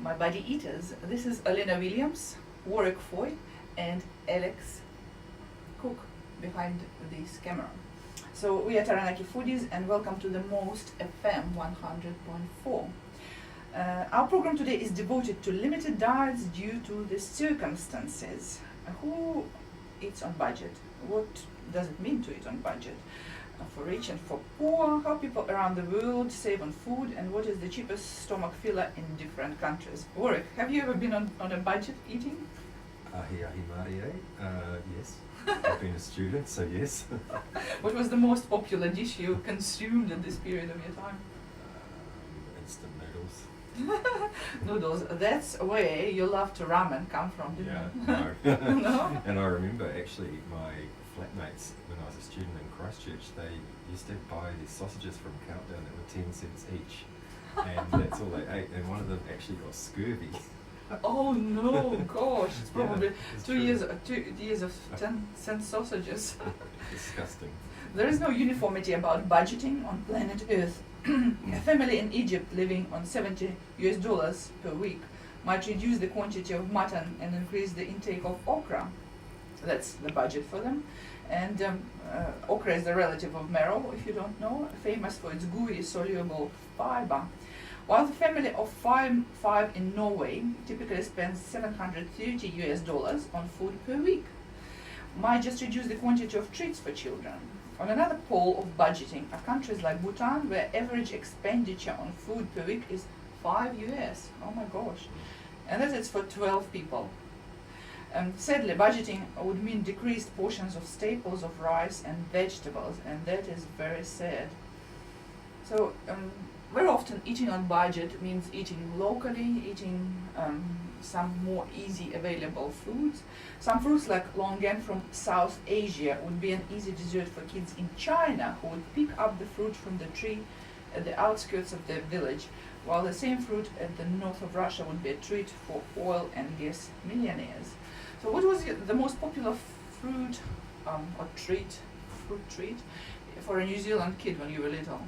my buddy eaters. This is Olena Williams, Warwick Foy, and Alex Cook behind this camera. So we are Taranaki Foodies, and welcome to the Most FM 100.4. Our program today is devoted to limited diets due to the circumstances. Who eats on budget? What does it mean to eat on budget? For rich and for poor, how people around the world save on food, and what is the cheapest stomach filler in different countries. Warwick, have you ever been on a budget eating? Yes. I've been a student, so yes. What was the most popular dish you consumed in this period of your time? Instant noodles. Noodles, that's where your love to ramen come from, didn't it? No. No? And I remember actually my flatmates, when I was a student in Christchurch, they used to buy these sausages from Countdown that were 10 cents each. And that's all they ate. And one of them actually got scurvy. Oh no, gosh, it's probably it's 2 years of 10-cent sausages. Disgusting. There is no uniformity about budgeting on planet Earth. A family in Egypt living on $70 per week might reduce the quantity of mutton and increase the intake of okra. That's the budget for them. And okra is the relative of marrow, if you don't know, famous for its gooey, soluble fiber. While the family of five in Norway typically spends $730 on food per week, might just reduce the quantity of treats for children. On another pole of budgeting are countries like Bhutan, where average expenditure on food per week is $5. Oh my gosh. And that is for 12 people. Sadly, budgeting would mean decreased portions of staples of rice and vegetables, and that is very sad. So, very often eating on budget means eating locally, eating some more easy available foods. Some fruits like longan from South Asia would be an easy dessert for kids in China who would pick up the fruit from the tree at the outskirts of their village, while the same fruit at the north of Russia would be a treat for oil and gas millionaires. So what was the most popular fruit treat for a New Zealand kid when you were little?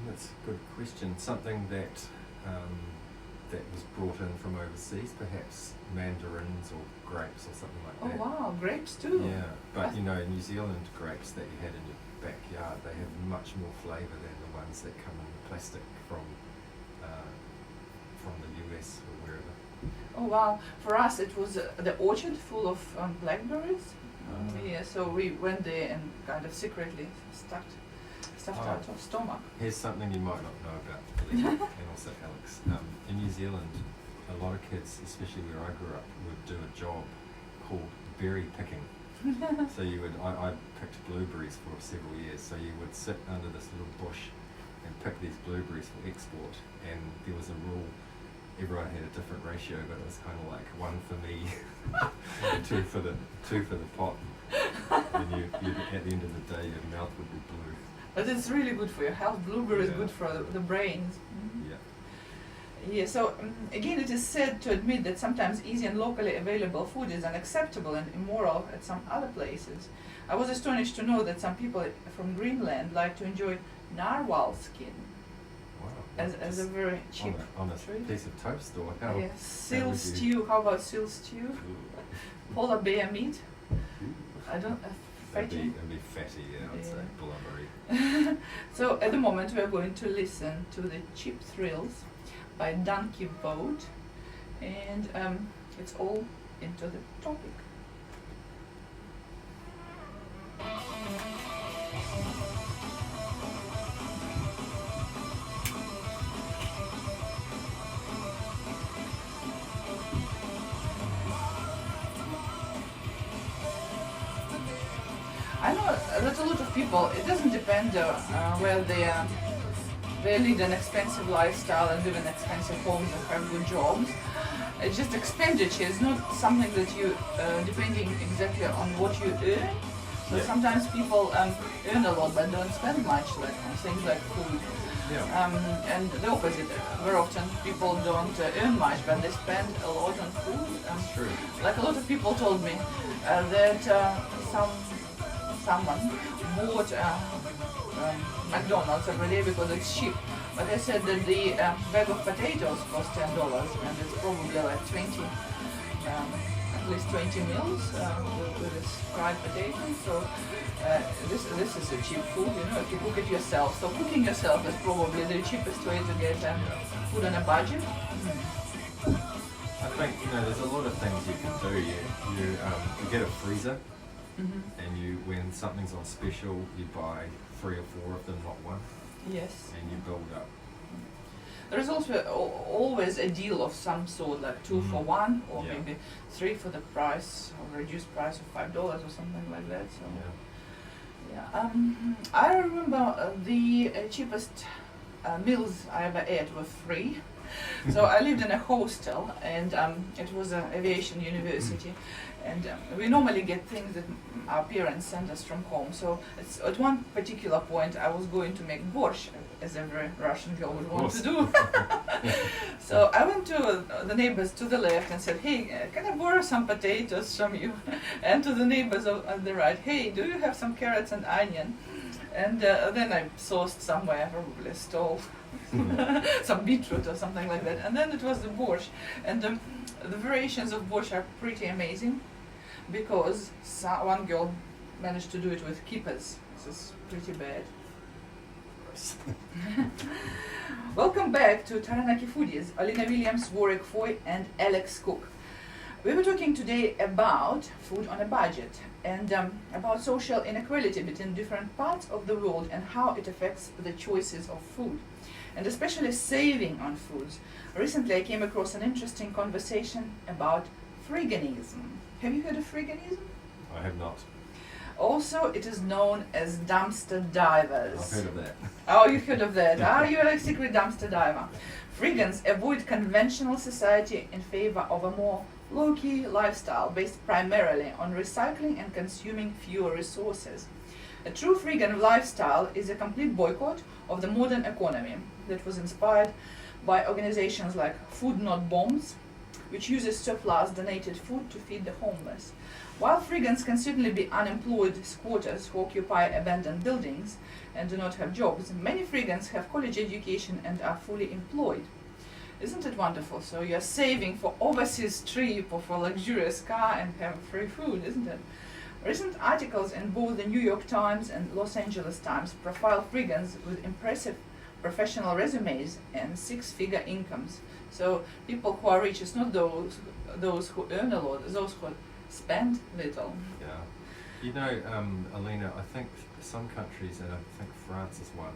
That's a good question. Something that that was brought in from overseas, perhaps mandarins or grapes or something like that. Oh wow, grapes too. Yeah, but you know, New Zealand grapes that you had in your backyard, they have much more flavour than the ones that come in plastic from the US or wherever. Oh wow, for us it was the orchard full of blackberries. Yeah, so we went there and kind of secretly stuffed out of stomach. Here's something you might not know about, Olena, and also Alex. In New Zealand, a lot of kids, especially where I grew up, would do a job called berry picking. So I picked blueberries for several years, so you would sit under this little bush and pick these blueberries for export, and there was a rule. Everyone had a different ratio, but it was kind of like one for me, two for the pot, and you at the end of the day your mouth would be blue. But it's really good for your health. Blueberry is Yeah. good for the brains. Yeah. Yeah, so again, it is sad to admit that sometimes easy and locally available food is unacceptable and immoral at some other places. I was astonished to know that some people from Greenland like to enjoy narwhal skin Wow. as a very cheap on a treat. piece of toast, or how? Yeah, seal would you- stew. How about seal stew? Ooh. Polar bear meat. I don't. It'd Fatty. be fatty, yeah, I'd say, Yeah. blubbery. So at the moment we are going to listen to the Cheap Thrills by Donkey Boat, and it's all into the topic. I know that a lot of people, it doesn't depend where they lead an expensive lifestyle and live in expensive homes and have good jobs. It's just expenditure. It's not something that you, depending exactly on what you earn. So Yeah. sometimes people earn a lot but don't spend much, like on things like food. Yeah. And the opposite. Very often people don't earn much but they spend a lot on food. That's true. Like a lot of people told me that someone bought McDonald's every day because it's cheap. But I said that the bag of potatoes costs $10, and it's probably like 20, at least 20 meals with this fried potatoes. So this is a cheap food, you know, if you cook it yourself. So cooking yourself is probably the cheapest way to get food on a budget. I think, you know, there's a lot of things you can do. You get a freezer, and when something's on special, you buy 3 or 4 of them, not one. Yes. And you build up. There's also always a deal of some sort, like 2 for 1, or Yeah. maybe 3 for the price, or reduced price of $5 or something like that. So yeah. I remember the cheapest meals I ever ate were free. So I lived in a hostel, and it was an aviation university, and we normally get things that our parents send us from home. So at one particular point I was going to make borscht, as every Russian girl would want to do. So I went to the neighbors to the left and said, hey, can I borrow some potatoes from you? And to the neighbors on the right, hey, do you have some carrots and onion? And then I sourced somewhere, probably stole some beetroot or something like that. And then it was the borscht. And the variations of borscht are pretty amazing, because one girl managed to do it with kippers. This is pretty bad. Welcome back to Taranaki Foodies. Olena Williams, Warwick Foy, and Alex Cook. We were talking today about food on a budget, and about social inequality between different parts of the world and how it affects the choices of food, and especially saving on foods. Recently I came across an interesting conversation about freeganism. Have you heard of freeganism? I have not. Also, it is known as dumpster divers. I've heard of that. Oh, you've heard of that. You're a secret dumpster diver. Freegans avoid conventional society in favor of a more low-key lifestyle based primarily on recycling and consuming fewer resources. A true freegan lifestyle is a complete boycott of the modern economy that was inspired by organizations like Food Not Bombs, which uses surplus donated food to feed the homeless. While freegans can certainly be unemployed squatters who occupy abandoned buildings and do not have jobs, many freegans have college education and are fully employed. Isn't it wonderful? So you're saving for overseas trip or for luxurious car and have free food, isn't it? Recent articles in both the New York Times and Los Angeles Times profile freegans with impressive professional resumes and 6-figure incomes. So people who are rich is not those who earn a lot, those who spend little. Yeah. You know, Olena, I think some countries, and I think France is one,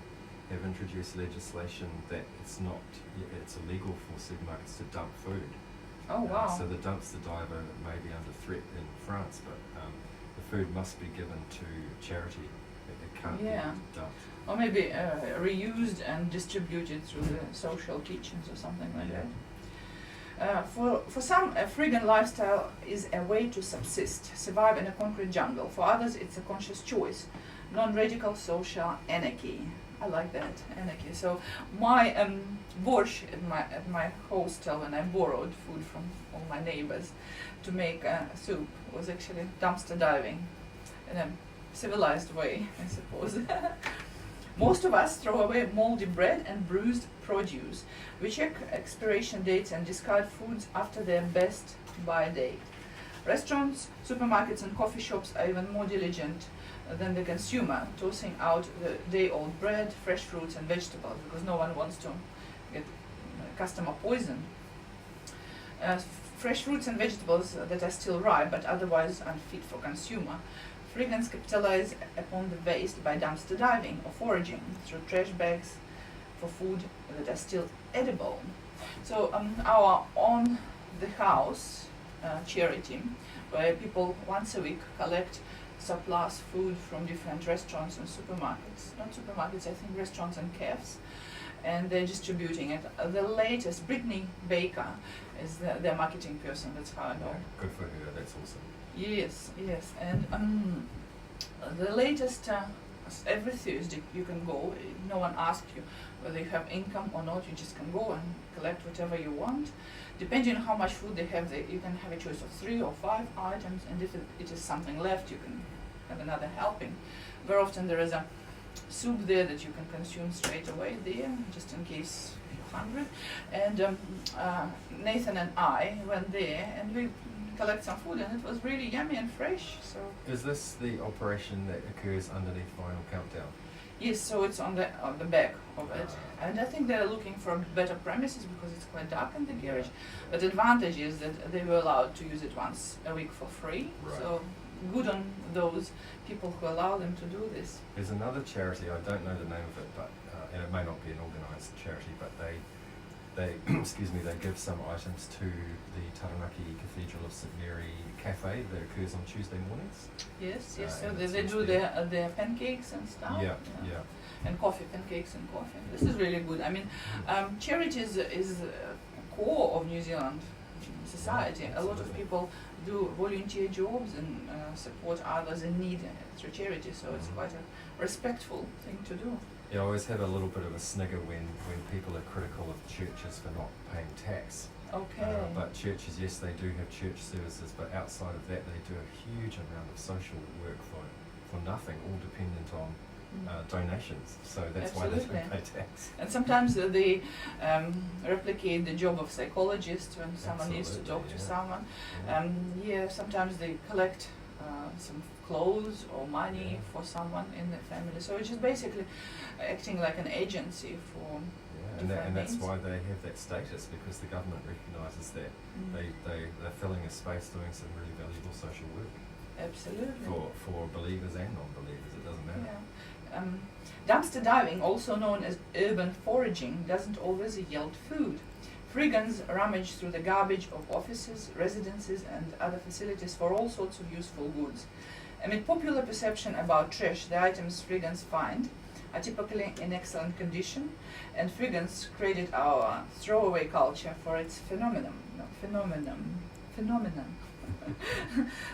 have introduced legislation that it's illegal for supermarkets to dump food. Oh wow. So the dumpster diver may be under threat in France, but the food must be given to charity. It can't be dumped. Or maybe reused and distributed through the social kitchens or something like that. For some, a freegan lifestyle is a way to subsist, survive in a concrete jungle. For others, it's a conscious choice, non-radical social anarchy. I like that, anarchy. So my borscht at my hostel, when I borrowed food from all my neighbors to make soup, was actually dumpster diving in a civilized way, I suppose. Most of us throw away moldy bread and bruised produce. We check expiration dates and discard foods after their best buy date. Restaurants, supermarkets and coffee shops are even more diligent than the consumer, tossing out the day-old bread, fresh fruits and vegetables, because no one wants to get customer poison. Fresh fruits and vegetables that are still ripe but otherwise unfit for consumer. Freegans capitalize upon the waste by dumpster diving or foraging through trash bags for food that are still edible. So our On the House charity, where people once a week collect surplus food from different restaurants and supermarkets. Not supermarkets, I think restaurants and cafes. And they're distributing it. The latest, Brittany Baker is their marketing person, that's how I know. Yeah, good for her, that's awesome. Yes, yes. And the latest, every Thursday you can go, no one asks you whether you have income or not, you just can go and collect whatever you want. Depending on how much food they have, you can have a choice of 3 or 5 items, and if it is something left, you can have another helping. Very often there is a soup there that you can consume straight away there, just in case you're hungry. And Nathan and I went there and we collect some food, and it was really yummy and fresh. So Is this the operation that occurs underneath Final Countdown? yes, so it's on the back of it, and I think they're looking for better premises because it's quite dark in the garage. But the advantage is that they were allowed to use it once a week for free. Right. So good on those people who allow them to do this. There's another charity, I don't know the name of it, but and it may not be an organised charity, but they excuse me, they give some items to the Taranaki Cathedral of St Mary cafe that occurs on Tuesday mornings. Yes, yes. So and they it's do used their pancakes and stuff. Yeah. And coffee, pancakes and coffee. This is really good. I mean, charity is core of New Zealand society. Yeah, A lot of absolutely. people do volunteer jobs and support others in need through charity. So it's Mhm. quite a respectful thing to do. Yeah, I always have a little bit of a snigger when people are critical of churches for not paying tax. Okay. But churches, yes, they do have church services, but outside of that, they do a huge amount of social work for nothing, all dependent on donations. So that's why they Absolutely. don't pay tax. And sometimes they replicate the job of psychologist when someone needs to Absolutely, talk to yeah. someone. Yeah. Sometimes they collect some clothes or money Yeah. for someone in the family. So it's just basically acting like an agency for. Yeah, different and that's means. why they have that status, because the government recognises that they're filling a space doing some really valuable social work Absolutely. for believers and non-believers. It doesn't matter. Yeah. Dumpster diving, also known as urban foraging, doesn't always yield food. Freegans rummage through the garbage of offices, residences, and other facilities for all sorts of useful goods. Amid popular perception about trash, the items Freegans find are typically in excellent condition, and Freegans credit our throwaway culture for its phenomenon.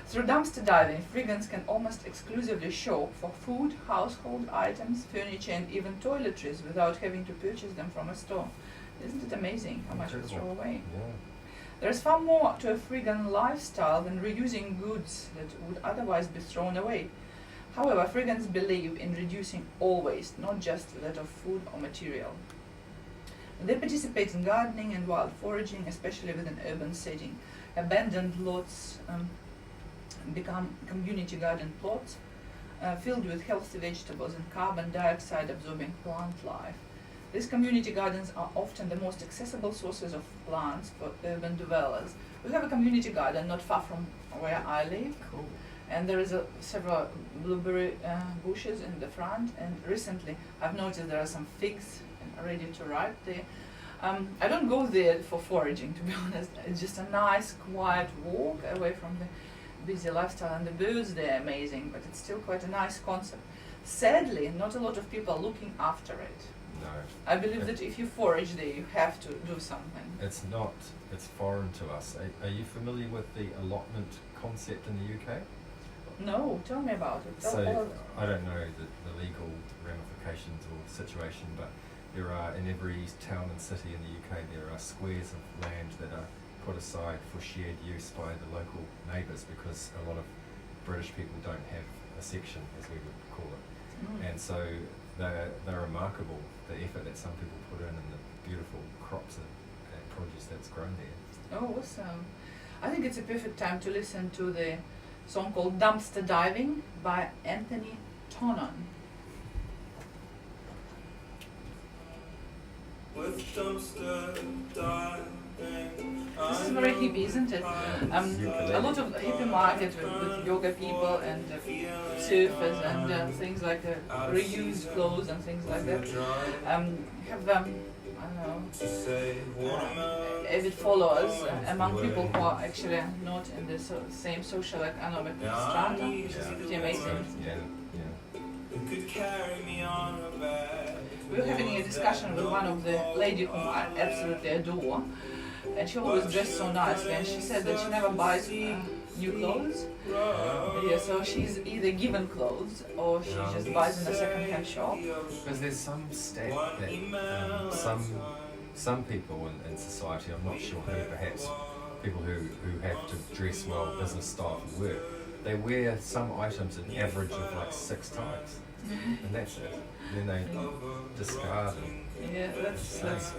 Through dumpster diving, Freegans can almost exclusively shop for food, household items, furniture, and even toiletries without having to purchase them from a store. Isn't it amazing how much we throw away? Yeah. There is far more to a Freegan lifestyle than reusing goods that would otherwise be thrown away. However, Freegans believe in reducing all waste, not just that of food or material. They participate in gardening and wild foraging, especially within urban setting. Abandoned lots become community garden plots filled with healthy vegetables and carbon dioxide absorbing plant life. These community gardens are often the most accessible sources of plants for urban dwellers. We have a community garden not far from where I live, Cool. and there is several blueberry bushes in the front, and recently I've noticed there are some figs ready to ripe there. I don't go there for foraging, to be honest. It's just a nice quiet walk away from the busy lifestyle, and the birds there are amazing, but it's still quite a nice concept. Sadly, not a lot of people are looking after it. No. I believe that if you forage there, you have to do something. It's not. It's foreign to us. Are you familiar with the allotment concept in the UK? No, tell me about it. Tell So all of it. I don't know the legal ramifications or situation, but there are in every town and city in the UK there are squares of land that are put aside for shared use by the local neighbours, because a lot of British people don't have a section, as we would call it, and so they're remarkable, the effort that some people put in and the beautiful crops and produce that's grown there. Oh, awesome. I think it's a perfect time to listen to the song called Dumpster Diving by Anthony Tonon. With dumpster diving. This is very hippie, isn't it? A lot of hippie market with yoga people and surfers and things like reused clothes and things like that. Have I don't know, avid followers among people who are actually not in the same social economic strata, which is pretty amazing. Yeah. Who could carry me on her back? We were having a discussion with one of the lady whom I absolutely adore, and she always dressed so nicely, and she said that she never buys new clothes. Yeah, so she's either given clothes or she just buys in a second-hand shop. Because there's some stat that some people in society, I'm not sure who, perhaps people who have to dress well, business style for work, they wear some items an average of like 6 times, and that's it. Then they discard it. Yeah, that's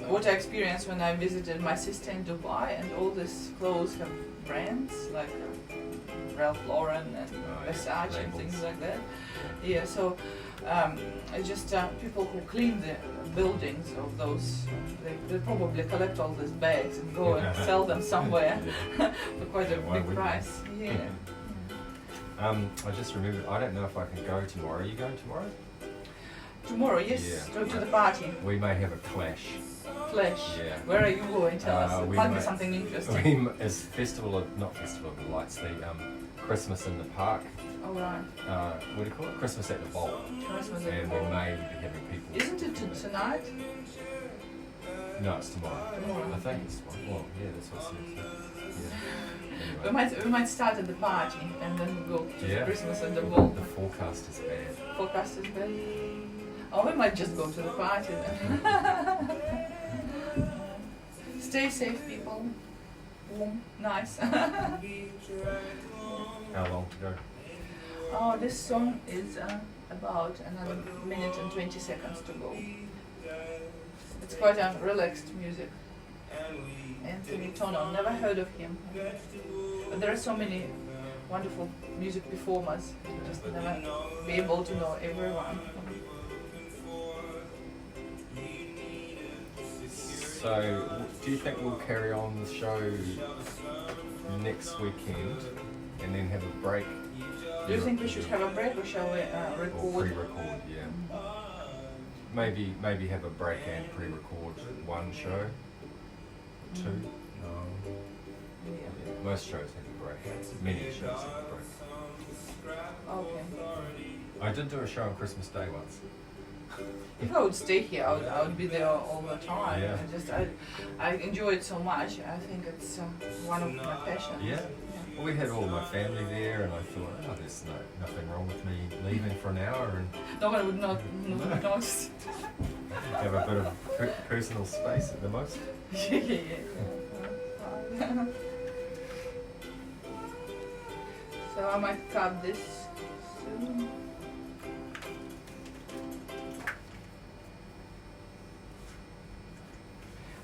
what I experienced when I visited my sister in Dubai, and all these clothes have brands like Ralph Lauren and Versace and things like that. Yeah, so it's just people who clean the buildings of those, they probably collect all these bags and go and sell them somewhere for quite a big price. Yeah. I just remembered, I don't know if I can go tomorrow. Are you going tomorrow? Tomorrow, yes, Yeah. go to the party. We may have a clash. Flash. Yeah. Where are you going? Tell us. It we might be might- something interesting. It's not Festival of the Lights, the Christmas in the Park. All right. What do you call it? Christmas at the Bowl. Christmas at And the we Bowl. may be having people. Isn't it tonight? No, it's tomorrow. Tomorrow. I think it's tomorrow. Well, yeah, that's what it says. Yeah. We might start at the party and then go to Yeah. Christmas at the Bowl. The forecast is bad. Forecast is bad. Or we might just go to the party then. Stay safe, people. Warm, nice. How long to go? Oh, this song is about another minute and 20 seconds to go. It's quite a relaxed music. Anthony Tono, never heard of him. But there are so many wonderful music performers. You just never be able to know everyone. So, do you think we'll carry on the show next weekend and then have a break? Do you think we should have a break or shall we Or record? pre-record, yeah. Maybe have a break and pre-record one show, two. Yeah. Most shows have a break. Many shows have a break. Okay. I did do a show on Christmas Day once. If I would stay here, I would be there all the time. Yeah. I enjoy it so much. I think it's one of my passions. Yeah. Well, we had all my family there, and I thought, oh, there's nothing wrong with me leaving for an hour and No one would not notice. have a bit of personal space at the most. Yeah. So I might cut this soon.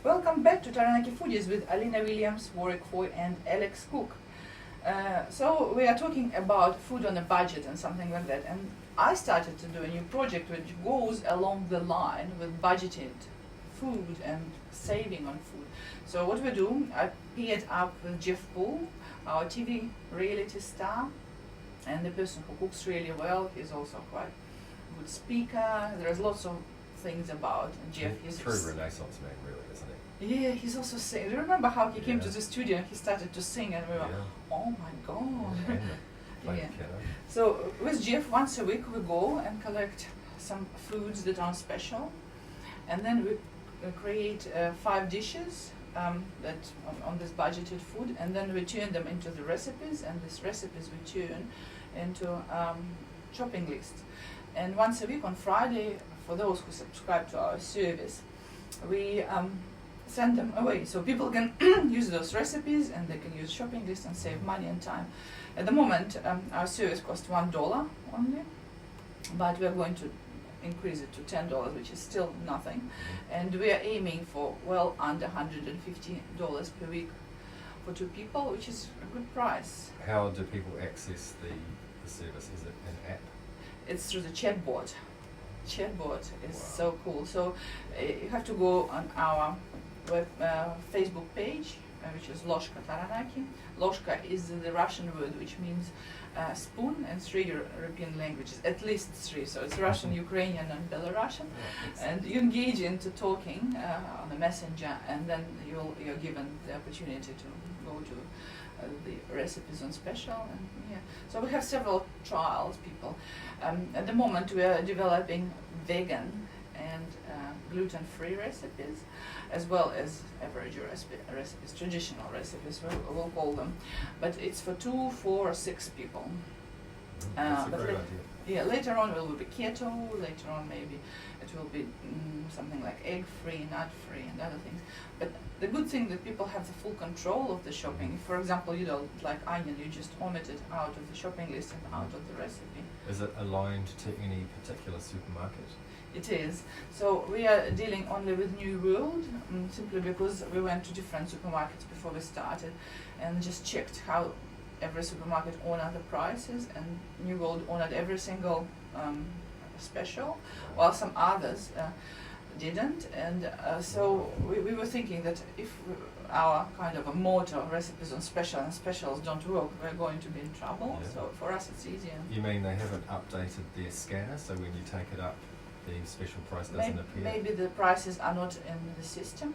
Welcome back to Taranaki Foodies with Olena Williams, Warwick Foy and Alex Cook. So we are talking about food on a budget and something like that, and I started to do a new project which goes along the line with budgeted food and saving on food. So what we do, I paired up with Jeff Bull, our TV reality star, and the person who cooks really well. He's also quite a good speaker. There's lots of things about Jeff. He's True Renaissance man, really, isn't he? yeah, he's also singing. Do you remember how he came Yeah. to the studio and he started to sing and we were, oh my god. And play Yeah. the piano. So with Jeff, once a week we go and collect some foods that are special, and then we create 5 dishes that on this budgeted food, and then we turn them into the recipes, and these recipes we turn into shopping lists. And once a week on Friday, for those who subscribe to our service, we send them away so people can use those recipes and they can use shopping lists and save money and time. At the moment, our service costs $1 only, but we are going to increase it to $10, which is still nothing, and we are aiming for well under $150 per week for 2 people, which is a good price. How do people access the service? Is it an app? It's through the chatbot. Chatbot is Wow. so cool. So you have to go on our web Facebook page, which is Loshka Taranaki. Loshka is the Russian word which means spoon, and 3 European languages, at least 3. So it's Russian, Ukrainian, and Belarusian. And you engage into talking on the messenger, and then you're given the opportunity to go to the recipes on special. And yeah, so we have several trials, people. At the moment, we are developing vegan and gluten-free recipes, as well as average recipes, traditional recipes, we'll call them. But it's for 2, 4, or 6 people. That's a but great let- idea. Yeah, later on it will be keto, later on maybe it will be something like egg-free, nut-free and other things. But the good thing that people have the full control of the shopping. If, for example, you don't like onion, you just omit it out of the shopping list and out of the recipe. Is it aligned to any particular supermarket? It is. So we are dealing only with New World, simply because we went to different supermarkets before we started and just checked how every supermarket honored the prices, and New World honored every single special, while some others didn't. And so we were thinking that if our kind of a motto, recipes on special and specials don't work, we're going to be in trouble. Yeah. So for us it's easier. You mean they haven't updated their scanner, so when you take it up, the special price doesn't appear? Maybe the prices are not in the system.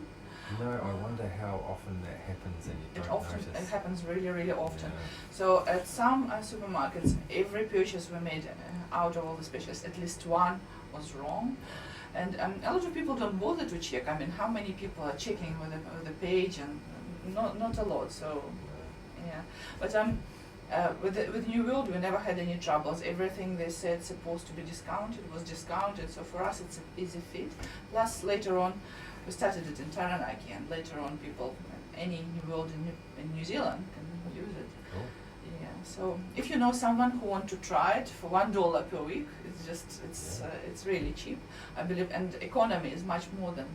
No, I wonder how often that happens and you don't notice. It happens really, really often. Yeah. So at some supermarkets, every purchase we made out of all the specials, at least one was wrong. And a lot of people don't bother to check. I mean, how many people are checking with the page? And not a lot. So yeah, but with New World, we never had any troubles. Everything they said supposed to be discounted was discounted. So for us, it's an easy fit. Plus, later on, we started it in Taranaki, and later on, people, any New World in New Zealand can use it. Cool. Yeah. So if you know someone who want to try it for $1 per week, it's really cheap, I believe, and economy is much more than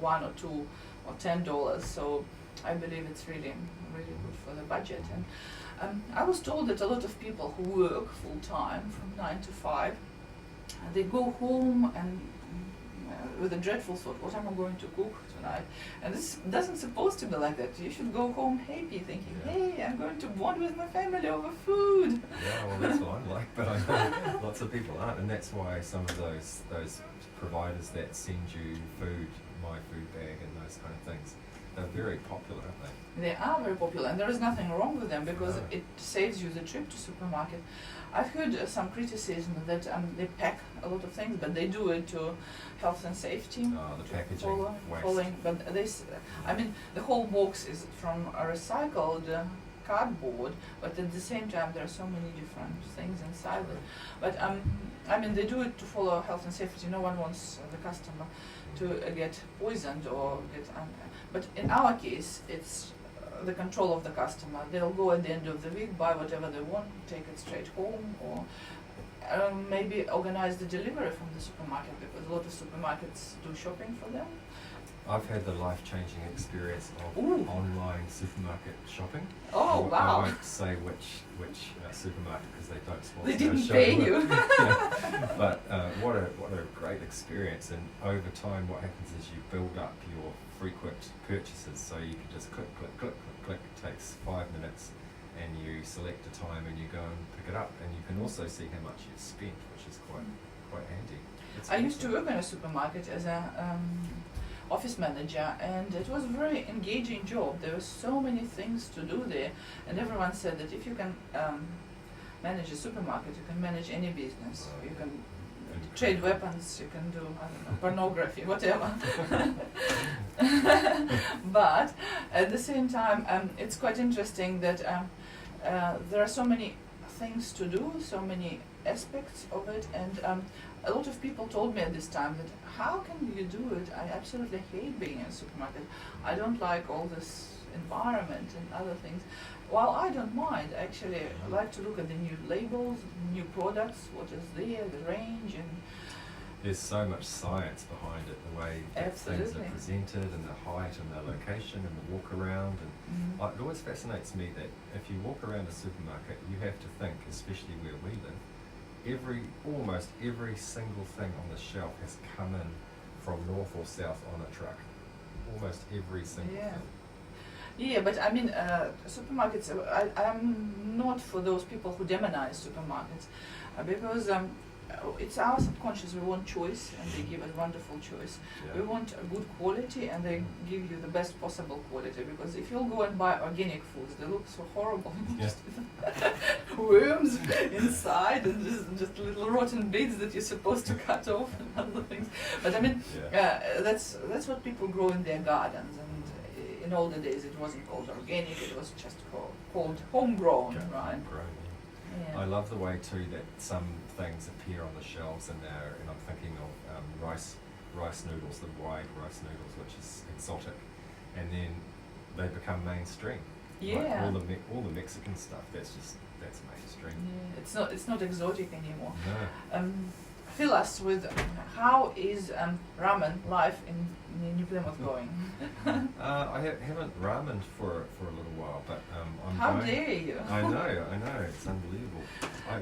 $1 or $2 or $10. So I believe it's really good for the budget. And I was told that a lot of people who work full time from 9 to 5, they go home and with a dreadful thought, what am I going to cook tonight? And this doesn't supposed to be like that. You should go home happy, thinking, hey, I'm going to bond with my family over food. Yeah, well, that's what I'm like, but I know lots of people aren't, and that's why some of those providers that send you food, my food bag, and those kind of things, they're very popular, aren't they? They are very popular, and there is nothing wrong with them because No. it saves you the trip to supermarket. I've heard some criticism that they pack a lot of things, but they do it to health and safety. Oh, the packaging waste. Following, but this, I mean, the whole box is from a recycled cardboard, but at the same time there are so many different things inside it. But I mean, they do it to follow health and safety. No one wants the customer to get poisoned or get. But in our case, it's the control of the customer. They'll go at the end of the week, buy whatever they want, take it straight home, or maybe organize the delivery from the supermarket, because a lot of supermarkets do shopping for them. I've had the life-changing experience of Ooh. online supermarket shopping. Oh, wow. I won't say which supermarket because they don't sponsor They our didn't show, pay but- you. Yeah. But what a great experience, and over time what happens is you build up your frequent purchases, so you can just click, click, click, click, click. It takes 5 minutes, and you select a time and you go and pick it up, and you can also see how much you've spent, which is quite handy. It's I used to awesome. work in a supermarket as a office manager, and it was a very engaging job. There were so many things to do there, and everyone said that if you can manage a supermarket, you can manage any business. Right. You can Incredible. trade weapons, you can do, I don't know, pornography, whatever. But at the same time, it's quite interesting that there are so many things to do, so many aspects of it, and a lot of people told me at this time that how can you do it? I absolutely hate being in a supermarket. I don't like all this environment and other things. While I don't mind, actually, I like to look at the new labels, new products, what is there, the range, and There's so much science behind it, the way that things Absolutely. are presented, and the height, and the location, and the walk around. And it always fascinates me that if you walk around a supermarket, you have to think, especially where we live, almost every single thing on the shelf has come in from north or south on a truck. Almost every single Yeah. thing. Yeah, but I mean, supermarkets, I'm not for those people who demonize supermarkets, because it's our subconscious. We want choice, and they give us wonderful choice. Yeah. We want a good quality, and they give you the best possible quality, because if you'll go and buy organic foods, they look so horrible. Yeah. Just worms inside, and just little rotten bits that you're supposed to cut off and other things. But I mean, Yeah. that's what people grow in their gardens, and in older days it wasn't called organic, it was just called homegrown, Yeah, right? homegrown, Yeah. I love the way too that some things appear on the shelves and I'm thinking of rice noodles, the white rice noodles, which is exotic, and then they become mainstream. Yeah. Like all the Mexican stuff, that's mainstream. Yeah. It's not exotic anymore. No. Fill us with how is ramen life in New Plymouth going? I haven't ramen for a little while, but I'm How going. dare you? I know, it's unbelievable.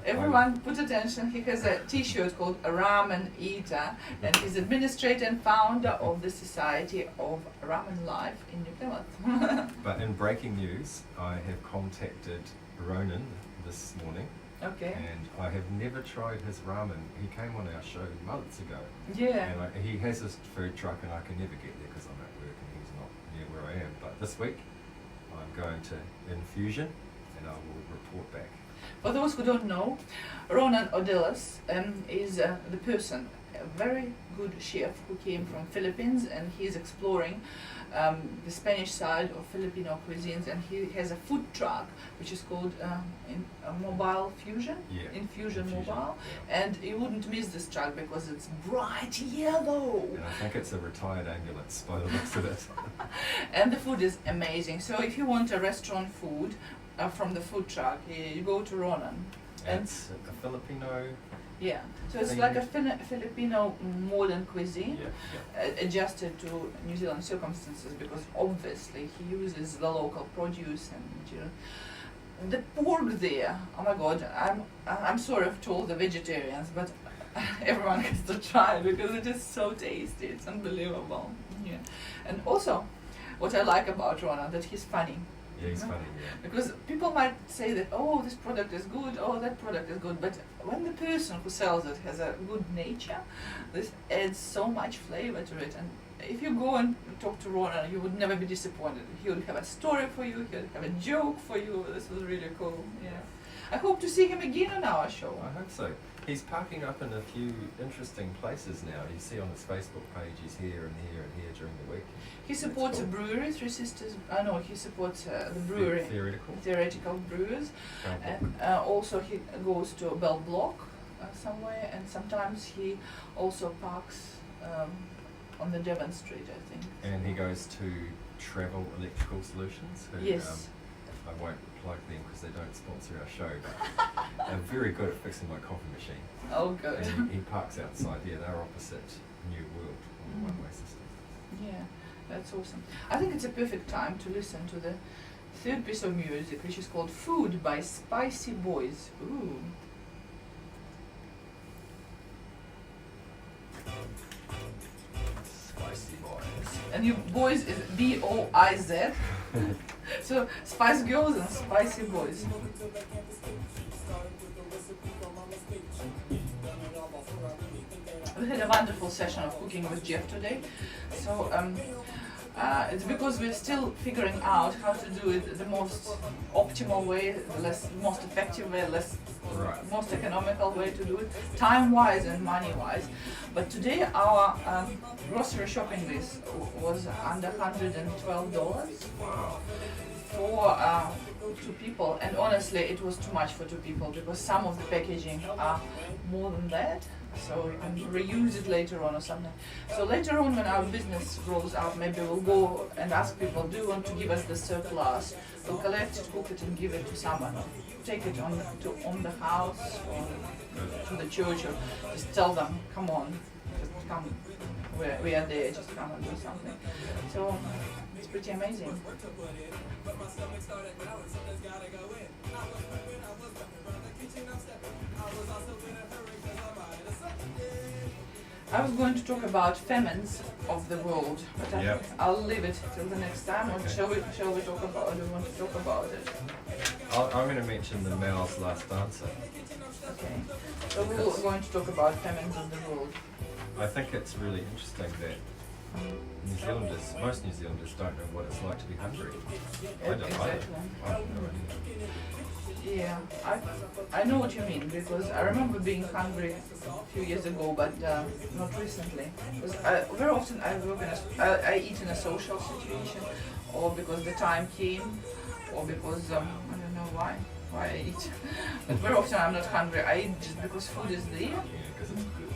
Everyone put attention, he has a t-shirt called Ramen Eater, and he's administrator and founder of the Society of Ramen Life in New Plymouth. But in breaking news, I have contacted Ronan this morning, Okay. and I have never tried his ramen. He came on our show months ago, Yeah. and he has his food truck, and I can never get there because I'm at work and he's not near where I am. But this week, I'm going to Infusion, and I will report back. For those who don't know, Ronan Odelis is the person, a very good chef who came from Philippines, and he's exploring the Spanish side of Filipino cuisines, and he has a food truck which is called Mobile Fusion, Yeah. Infusion Infusion, Mobile, yeah. and you wouldn't miss this truck because it's bright yellow. And I think it's a retired ambulance by the looks of it. And the food is amazing. So if you want a restaurant food from the food truck, you go to Ronan. And It's a Filipino. yeah, so it's Thing. like a Filipino modern cuisine. Yeah. Adjusted to New Zealand circumstances, because obviously he uses the local produce and the pork there. Oh my God, I'm sorry to all the vegetarians, but everyone has to try because it is so tasty. It's unbelievable. Yeah, and also what I like about Ronan, that he's funny. Yeah, he's funny. Yeah. Because people might say that, oh, this product is good, oh, that product is good, but when the person who sells it has a good nature, this adds so much flavor to it. And if you go and talk to Ronan, you would never be disappointed. He would have a story for you, he would have a joke for you. This was really cool. Yeah, I hope to see him again on our show. I hope so. He's parking up in a few interesting places now. You see on his Facebook page, he's here and here and here during the week. He supports cool. a brewery, Three Sisters. No, he supports the brewery. Theoretical Brewers. Brown And also he goes to Bell Block somewhere, and sometimes he also parks on the Devon Street, I think. And he goes to Travel Electrical Solutions, who Yes. I won't plug them because they don't sponsor our show, but they're very good at fixing my coffee machine. Oh, good. And he parks outside. Yeah, they're opposite New World on the one-way system. Yeah, that's awesome. I think it's a perfect time to listen to the third piece of music, which is called Food by Spicy Boys. Ooh. Spicy boys. And you boys is B-O-I-Z. So Spice Girls and Spicy Boys. We had a wonderful session of cooking with Jeff today. So it's because we're still figuring out how to do it the most optimal way, most effective way, Right. most economical way to do it, time-wise and money-wise. But today our grocery shopping list was under $112 Wow. for 2 people, and honestly it was too much for 2 people because some of the packaging are more than that, so you can reuse it later on or something. So later on, when our business grows up, maybe we'll go and ask people, do you want to give us the surplus? We'll collect it, cook it and give it to someone, or take it on the house or to the church, or just tell them, come on, just come, we are there, just come and do something. So it's pretty amazing. I was going to talk about famines of the world, but I think I'll leave it till the next time. Or shall we talk about? Do you want to talk about it? I'm going to mention the Mao's last answer. Okay. So we're going to talk about famines of the world. I think it's really interesting that most New Zealanders don't know what it's like to be hungry. I don't either. Exactly. I have no idea. Yeah, I know what you mean, because I remember being hungry a few years ago, but not recently. Because very often I eat in a social situation, or because the time came, or because I don't know why. why I eat. But very often I'm not hungry. I eat just because food is there. Yeah, because it's good.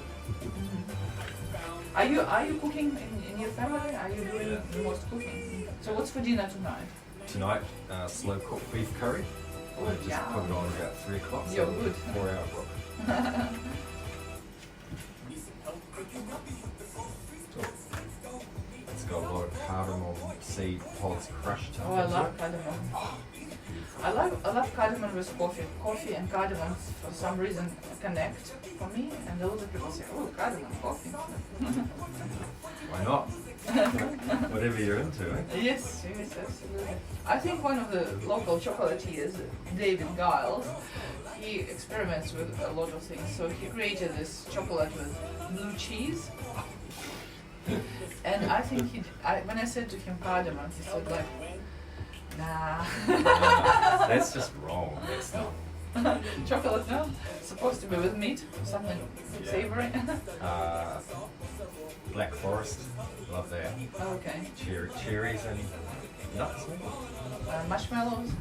Are you cooking in your family? Are you doing the most cooking? So what's for dinner tonight? Tonight, slow cooked beef curry. Oh, I just yeah. put it on about 3 o'clock. You're so good. 4 hour book. It's got a lot of cardamom seed pods crushed. Oh, I into love it. cardamom. Beautiful. I love cardamom with coffee. Coffee and cardamom for some reason connect for me, and a lot of people say, "Oh, cardamom coffee." Why not? Whatever you're into, eh? Yes, absolutely. I think one of the local chocolatiers, David Giles, he experiments with a lot of things. So he created this chocolate with blue cheese. And I think when I said to him cardamom, he said like, nah. That's just wrong. That's not. Chocolate, no? Supposed to be with meat, something savory. Black Forest, love that. Okay. Cherries and nuts, maybe? Marshmallows.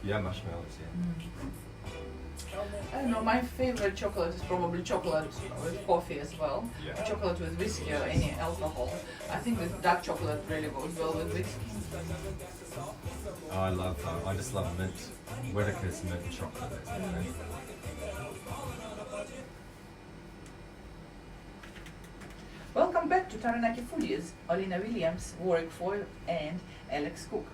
Yeah, marshmallows, yeah. I don't know, my favorite chocolate is probably chocolate with coffee as well. Yeah. Chocolate with whiskey or any alcohol. I think that dark chocolate really goes well with whiskey. Oh, I just love mint. Whittaker's mint chocolate. That's my favourite. Welcome back to Taranaki Foodies, Olena Williams, Warwick Foyle and Alex Cook.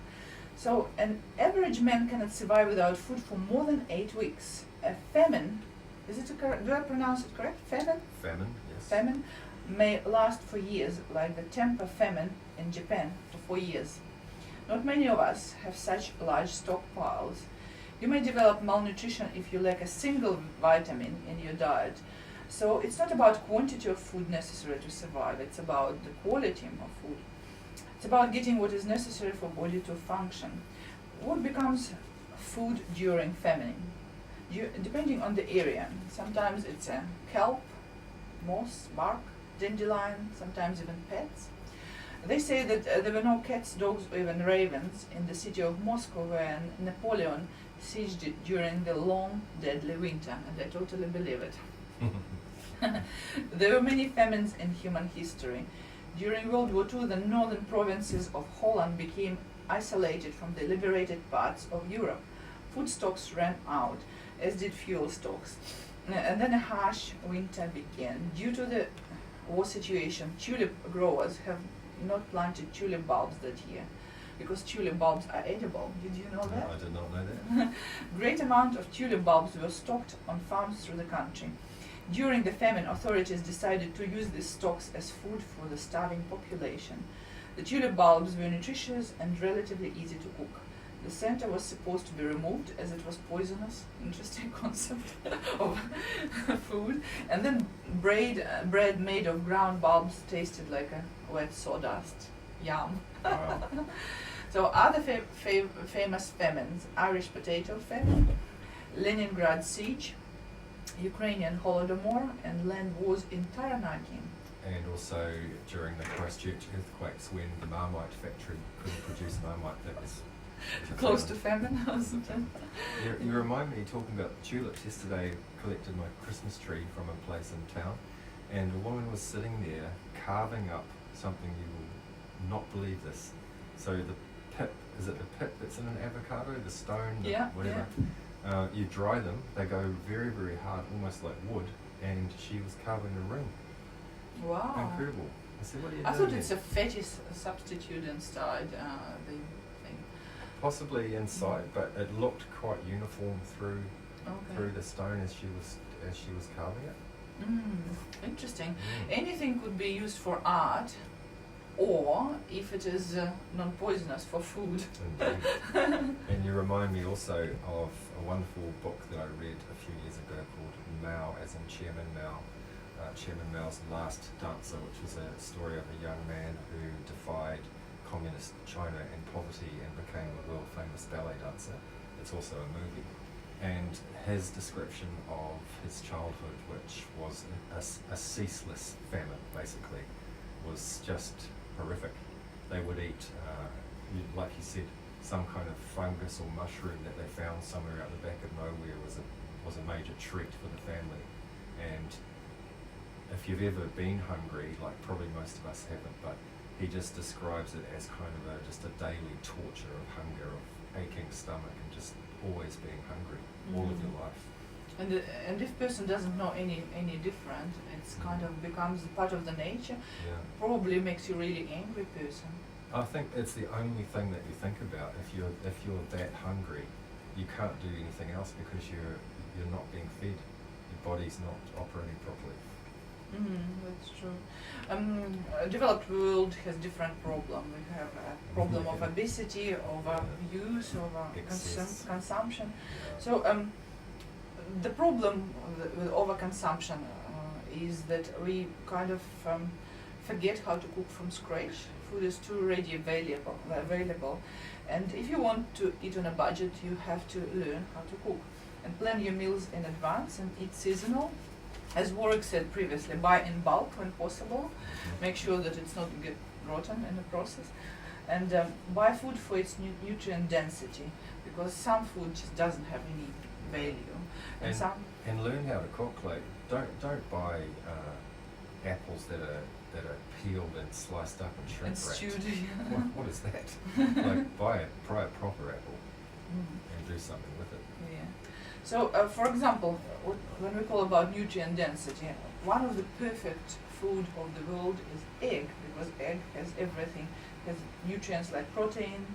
So an average man cannot survive without food for more than 8 weeks. A famine, do I pronounce it correct? Famine? Famine, yes. Famine may last for years, like the temper famine in Japan for 4 years. Not many of us have such large stockpiles. You may develop malnutrition if you lack a single vitamin in your diet. So it's not about quantity of food necessary to survive, it's about the quality of food. It's about getting what is necessary for body to function. What becomes food during famine? Depending on the area. Sometimes it's a kelp, moss, bark, dandelion, sometimes even pets. They say that there were no cats, dogs, or even ravens in the city of Moscow when Napoleon sieged it during the long, deadly winter, and I totally believe it. There were many famines in human history. During World War II, the northern provinces of Holland became isolated from the liberated parts of Europe. Food stocks ran out, as did fuel stocks. And then a harsh winter began. Due to the war situation, tulip growers have not planted tulip bulbs that year, because tulip bulbs are edible. Did you know that? I did not know that. Great amount of tulip bulbs were stocked on farms through the country. During the famine, authorities decided to use these stocks as food for the starving population. The tulip bulbs were nutritious and relatively easy to cook. The center was supposed to be removed as it was poisonous. Interesting concept of food. And then bread made of ground bulbs tasted like a wet sawdust. Yum. Wow. So other famous famines: Irish potato famine, Leningrad siege, Ukrainian Holodomor, and land wars in Taranaki. And also during the Christchurch earthquakes when the Marmite factory couldn't produce Marmite, that was Close to famine, wasn't it? You remind me, talking about tulips, yesterday I collected my Christmas tree from a place in town, and a woman was sitting there carving up something you will not believe this. So the pip, is it the pip that's in an avocado, the stone, whatever, you dry them, they go very, very hard, almost like wood, and she was carving a ring. Wow. Incredible. I said, what are you I doing thought it's here? a fetish substitute inside the thing. Possibly inside, but it looked quite uniform through Okay. the stone as she was carving it. Interesting. Mm. Anything could be used for art, or if it is non-poisonous, for food. Indeed. And you remind me also of a wonderful book that I read a few years ago called Mao, as in Chairman Mao. Chairman Mao's Last Dancer, which was a story of a young man who defied communist China and poverty and became a world famous ballet dancer. It's also a movie. And his description of his childhood, which was a ceaseless famine basically, was just horrific. They would eat, like he said, some kind of fungus or mushroom that they found somewhere out the back of nowhere was a major treat for the family. And if you've ever been hungry, like probably most of us haven't, but he just describes it as kind of just a daily torture of hunger, of aching stomach, and just always being hungry all of your life. And if person doesn't know any different, it's kind of becomes part of the nature. Yeah. Probably makes you really angry person. I think it's the only thing that you think about. If you're that hungry, you can't do anything else because you're not being fed. Your body's not operating properly. That's true. A developed world has different problem. We have a problem of obesity, overuse, consumption. Yeah. So the problem with overconsumption is that we kind of forget how to cook from scratch. Food is too ready available, and if you want to eat on a budget, you have to learn how to cook and plan your meals in advance and eat seasonal. As Warwick said previously, buy in bulk when possible. Make sure that it's not get rotten in the process, and buy food for its nutrient density, because some food just doesn't have any value, and learn how to cook. Like don't buy apples that are peeled and sliced up and shrink and wrapped. stewed. What is that? Like buy a proper apple and do something with it. Yeah. So, for example, when we call about nutrient density, one of the perfect food of the world is egg, because egg has everything. It has nutrients like protein,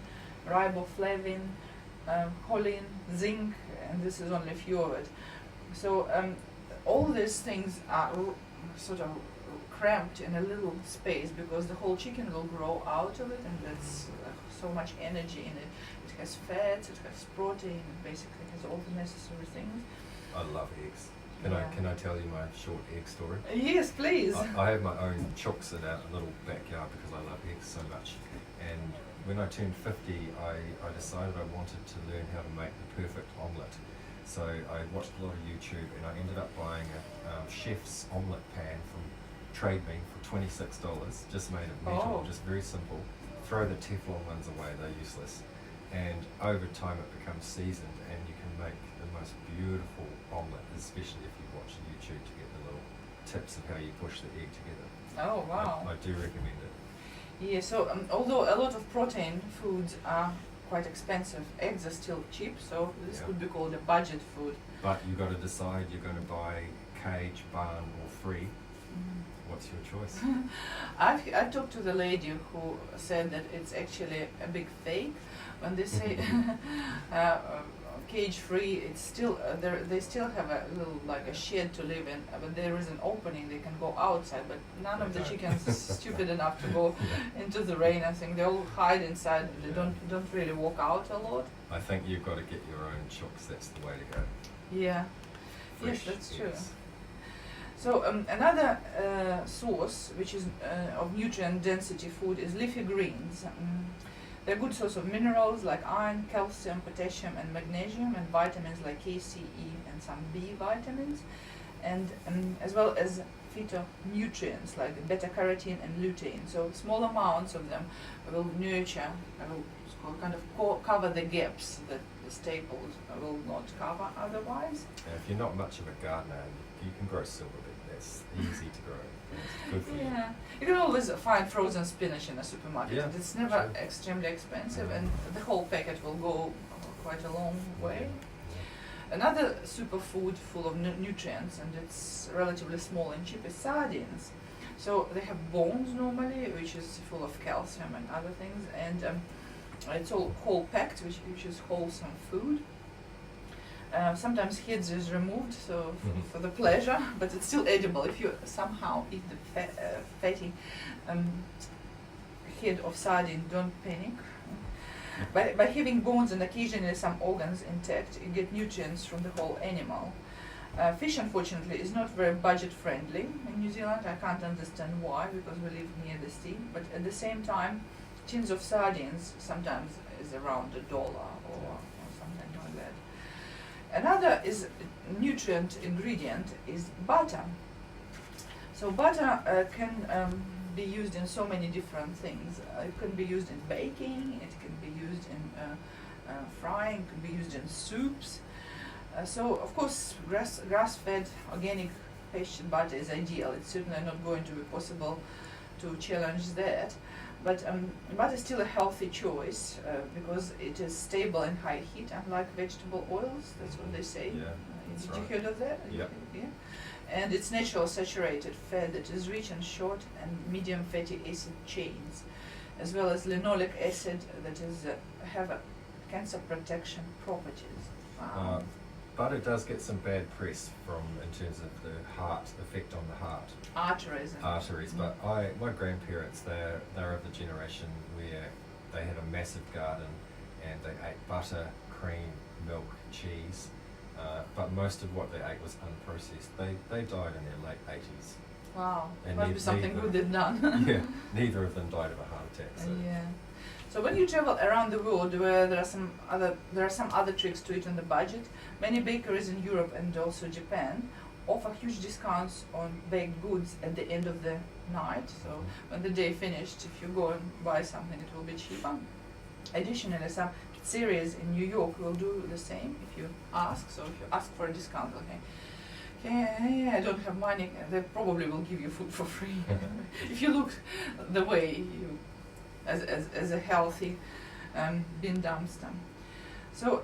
riboflavin, choline, zinc, and this is only a few of it. So all these things are sort of cramped in a little space, because the whole chicken will grow out of it, and there's so much energy in it. It has fats, it has protein, it basically has all the necessary things. I love eggs. Yeah. Can I tell you my short egg story? Yes, please. I have my own chooks in our little backyard because I love eggs so much. And when I turned 50, I decided I wanted to learn how to make the perfect omelette. So I watched a lot of YouTube, and I ended up buying a chef's omelette pan from Trade Me for $26, just made of metal, just very simple. Throw the Teflon ones away, they're useless. And over time it becomes seasoned, and you can make the most beautiful omelette, especially if you watch YouTube to get the little tips of how you push the egg together. Oh, wow. I do recommend it. Yeah, so although a lot of protein foods are quite expensive, eggs are still cheap, so this could be called a budget food. But you've got to decide you're going to buy cage, barn or free. What's your choice? I talked to the lady who said that it's actually a big fake. When they say cage free, it's still they still have a little like a shed to live in, but there is an opening they can go outside. But none of the chickens is stupid enough to go into the rain. I think they all hide inside. They don't really walk out a lot. I think you've got to get your own chooks. That's the way to go. Yeah. Fresh yes, that's true. eggs. So another source which is of nutrient density food is leafy greens. They're a good source of minerals like iron, calcium, potassium and magnesium, and vitamins like K, C, E and some B vitamins, and as well as phytonutrients like beta-carotene and lutein. So small amounts of them will nurture, will kind of cover the gaps that the staples will not cover otherwise. And if you're not much of a gardener, you can grow silver beet. That's easy to grow. It's good for you. You can always find frozen spinach in a supermarket. Yeah, It's never sure. extremely expensive, Mhm. and the whole packet will go quite a long way. Yeah. Another superfood full of nutrients, and it's relatively small and cheap, is sardines. So they have bones normally, which is full of calcium and other things, and it's all whole packed, which is wholesome food. Sometimes heads is removed, so for the pleasure, but it's still edible if you somehow eat the fatty head of sardine. Don't panic. By having bones and occasionally some organs intact, you get nutrients from the whole animal. Fish, unfortunately, is not very budget friendly in New Zealand. I can't understand why, because we live near the sea. But at the same time, tins of sardines sometimes is around $1 or something like that. Another nutrient ingredient is butter. So butter can be used in so many different things. It can be used in baking, it can be used in frying, it can be used in soups. So of course grass-fed organic pasture butter is ideal. It's certainly not going to be possible to challenge that. But butter is still a healthy choice because it is stable in high heat, unlike vegetable oils. That's what they say. Yeah, that's Did you right. hear of that? Yeah. Yeah. And it's natural saturated fat that is rich in short and medium fatty acid chains, as well as linoleic acid that is have a cancer protection properties. Wow. Butter does get some bad press in terms of the heart, effect on the heart. Arteries. But my grandparents, they're of the generation where they had a massive garden and they ate butter, cream, milk, cheese, but most of what they ate was unprocessed. They died in their late 80s. Wow. And Must be something good they've done. Yeah, neither of them died of a heart attack. So. Yeah. So when you travel around the world, where there are some other tricks to it on the budget, many bakeries in Europe and also Japan offer huge discounts on baked goods at the end of the night. So when the day finished, if you go and buy something, it will be cheaper. Additionally, some pizzerias in New York will do the same if you ask. So if you ask for a discount, okay, I don't have money, they probably will give you food for free. If you look the way you, as a healthy bin dumpster. So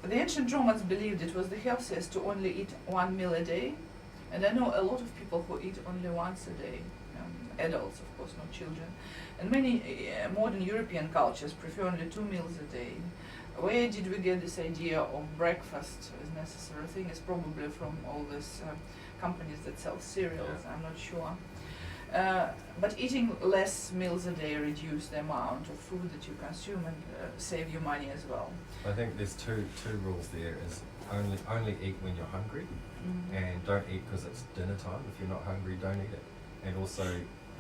the ancient Romans believed it was the healthiest to only eat one meal a day, and I know a lot of people who eat only once a day, adults of course, not children. And many modern European cultures prefer only 2 meals a day. Where did we get this idea of breakfast as necessary thing? Is probably from all these companies that sell cereals, I'm not sure. But eating less meals a day reduce the amount of food that you consume and save you money as well. I think there's two rules there. Is only eat when you're hungry, and don't eat because it's dinner time. If you're not hungry, don't eat it. And also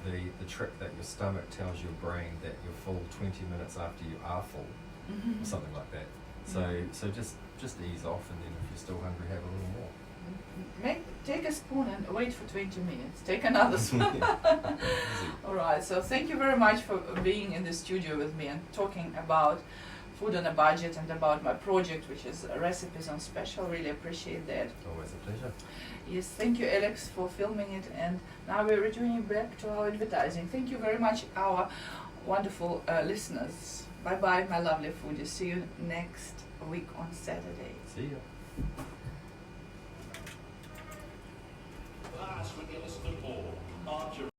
the trick that your stomach tells your brain that you're full 20 minutes after you are full, or something like that. So just ease off, and then if you're still hungry, have a little more. Take a spoon and wait for 20 minutes. Take another spoon. All right. So thank you very much for being in the studio with me and talking about food on a budget and about my project, which is Recipes on Special. Really appreciate that. Always a pleasure. Yes, thank you, Alex, for filming it. And now we're returning back to our advertising. Thank you very much, our wonderful listeners. Bye-bye, my lovely foodies. See you next week on Saturday. See ya.